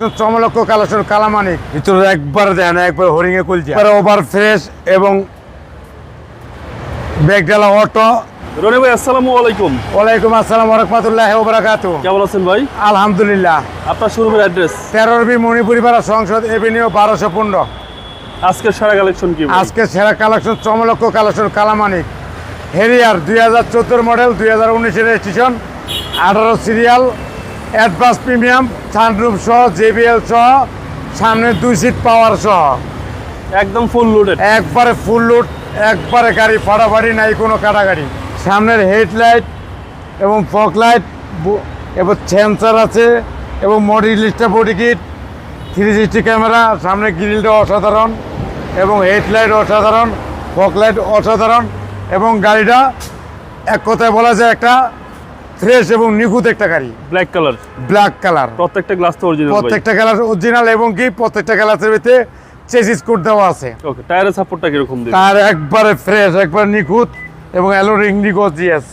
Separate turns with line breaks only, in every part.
চমলক্ষ collection Kalamanik ভিতরে একবার দেন একবার হরিং এ কুলছে ওভার ফ্রেশ এবং ব্যাগডালা অটো।
রনি ভাই আসসালামু আলাইকুম।
ওয়ালাইকুম আসসালাম ওয়া রাহমাতুল্লাহি ওয়া বারাকাতুহু।
কেমন আছেন ভাই?
আলহামদুলিল্লাহ।
আপনার শোরুমের অ্যাড্রেস?
13 মণিপুরি পাড়া সংসদ এভিনিউ 1215।
আজকের সেরা কালেকশন কি ভাই?
আজকে সেরা কালেকশন চমলক্ষ কালেকশন কালামানিক হেরিয়ার 2014 মডেল 2019 এর registration 18 serial advance premium sunroof সহ জেবিএল সহ সামনে 2 সিট পাওয়ার সহ
একদম ফুল লোডেড,
একবারে ফুল লোড, একবারে গাড়ি ফাড়াফাড়ি নাই কোনো কাটাগাড়ি। সামনের হেডলাইট এবং ফগ লাইট এবং সেন্সার আছে এবং মডিলিস্টা বডি কিট 360 ক্যামেরা, সামনে গ্রিলটা অসাধারণ এবং হেডলাইট অসাধারণ, ফগ লাইট অসাধারণ এবং গাড়িটা এক কথায় বলা যায় একটা ফ্রেশ এবং নিখুঁত একটা গাড়ি।
ব্ল্যাক কালার,
ব্ল্যাক কালার,
প্রত্যেকটা গ্লাস তো অরিজিনাল ভাই?
প্রত্যেকটা গ্লাস অরিজিনাল এবং কি প্রত্যেকটা গ্লাসের ভিতরে চেসিস কোড দেওয়া আছে।
ওকে, টায়ারের সাপোর্টটা কি রকম দিবেন?
তার একবারে ফ্রেশ, একবারে নিখুঁত এবং অ্যালো রিং জিএস।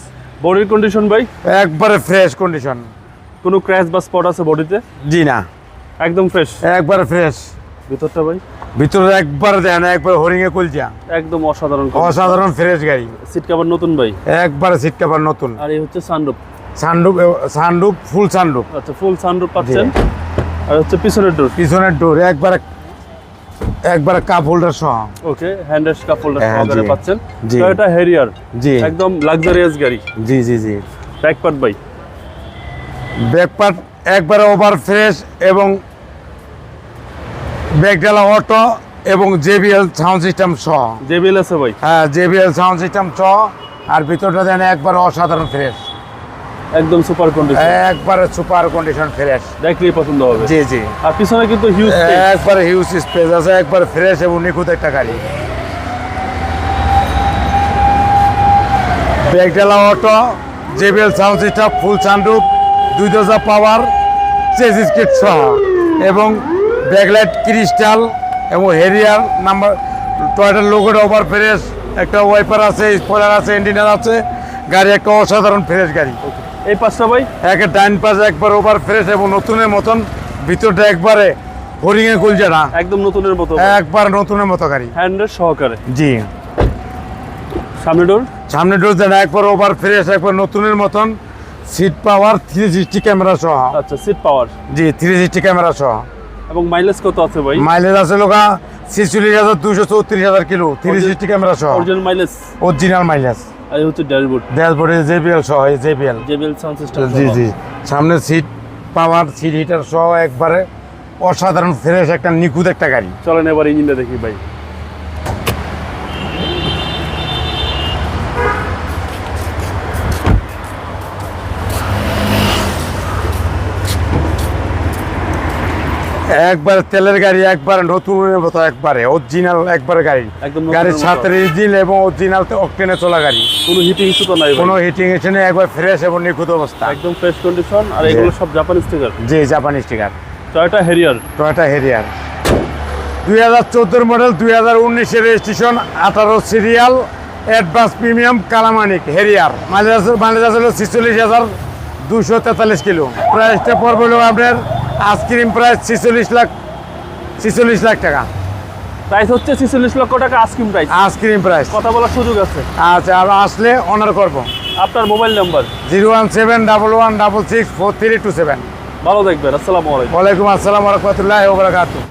বডির কন্ডিশন ভাই?
একবারে ফ্রেশ কন্ডিশন।
কোনো ক্র্যাশ বা স্পট আছে বডিতে?
জি না,
একদম ফ্রেশ,
একবারে ফ্রেশ।
ভিতরটা ভাই?
ভিতরে একবারে দেন একবার হরিং এ কুলচা,
একদম অসাধারণ,
অসাধারণ ফ্রেশ গাড়ি।
সিট কভার নতুন ভাই?
একবারে সিট কভার নতুন।
আর এই হচ্ছে সানরুফ?
সানরুফ ফুল সানরুফ।
আচ্ছা, ফুল সানরুফ পাচ্ছেন। আর হচ্ছে পিছনের ডোর?
পিছনের ডোর একবারে কাপ হোল্ডার সহ।
ওকে, হ্যান্ড রেস্ট কাপ হোল্ডার
হ্যাঁ,
সহকারে
জি।
পাচ্ছেন।
জি।
তো এটা হেরিয়ার,
জি
একদম লাক্সারিয়াস গাড়ি।
জি জি জি।
ব্যাক পার্ট ভাই?
ব্যাক পার্ট একবারে ওভার ফ্রেশ এবং ব্যাগডালা অটো এবং জেবিএল সাউন্ড সিস্টেম সহ।
জেবিএল আছে ভাই?
হ্যাঁ, জেবিএল সাউন্ড সিস্টেম সহ। আর ভিতরটা দেন একবার অসাধারণ ফ্রেশ,
একদম সুপার কন্ডিশন,
একবারে সুপার কন্ডিশন ফ্রেশ।
দেখলেই পছন্দ হবে।
জি জি।
আর পিছনে কিন্তু হিউজ
একবারে হিউজ স্পেস আছে, একবার ফ্রেশ এবং নিখুঁত একটা গাড়ি। ব্যাগডালা অটো, জেবিএল সাউন্ড সিস্টেম, ফুল সানরুফ, 2 দরজা পাওয়ার, চেসিস কিট সহ এবং ব্যাকলাইট ক্রিস্টাল এবং হেরিয়ার নাম্বার টয়টার লোগোটা ওভার ফ্রেশ। একটা ওয়াইপার আছে, স্পয়লার আছে, ইঞ্জিনিয়ার আছে। গাড়ি একটা অসাধারণ ফ্রেশ গাড়ি।
এই পাঁচটা ভাই?
একের ডাইন পাশে একবার ওভার ফ্রেশ এবং নতুনের মতন, ভিতরটা একবারে হরিং এ গুলছে না,
একদম নতুনের মতো,
একবার নতুনের মতো গাড়ি।
হ্যান্ডেল সহকারে।
জি।
সামনে ডোর?
সামনে ডোর দেন একবার ওভার ফ্রেশ, একবার নতুনের মতন, সিট পাওয়ার 360 ক্যামেরা সহ।
আচ্ছা, সিট পাওয়ার?
জি, 360 ক্যামেরা সহ।
এবং মাইলেজ কত আছে ভাই?
মাইলেজ আছে লোকা 46,234,000 কিলো, 360 ক্যামেরা সহ।
Original mileage?
Original mileage.
আর এই হচ্ছে ড্যাশবোর্ড?
ড্যাশবোর্ডে জেবিএল সহ, জেবিএল
সাউন্ড সিস্টেম?
জি জি। সামনে সিট পাওয়ার, সিট হিটার সহ একবারে অসাধারণ ফ্রেশ একটা নিখুঁত একটা গাড়ি।
চলেন এবার ইঞ্জিনটা দেখি ভাই।
একবারে তেলের গাড়ি, একবারে নতুনের মতো, একবারে অরিজিনাল একবারে গাড়ি।
একদম
গাড়ির সাথে ইঞ্জিন এবং অরিজিনাল অকটেনে চলা গাড়ি।
কোনো হিটিং ইস্যু তো নাই?
কোনো হিটিং ইস্যু নেই, একবার ফ্রেশ এবং নিখুঁত অবস্থা,
একদম ফ্রেশ কন্ডিশন। আর এগুলো সব জাপানি স্টিকার?
জি, জাপানি sticker.
Toyota Harrier?
Toyota Harrier 2014 model 2019 এর registration 18 serial advance premium Kalamanik Harrier. Mileage হলো 46,243 কিলো। প্রাইসটা পড়বে হলো আপনার আইসক্রিম প্রাইস 46 লাখ টাকা।
প্রাইস হচ্ছে 46 লক্ষ টাকা আইসক্রিম প্রাইস?
Ice cream price.
কথা বলার সুযোগ আছে?
আচ্ছা, আর আসলে অনার করবো।
আপনার মোবাইল নাম্বার?
01711664327।
ভালো থাকবেন, আসসালামু আলাইকুম।
ওয়ালাইকুম আসসালাম ওয়া রাহমাতুল্লাহি ওয়া বারাকাতুহু।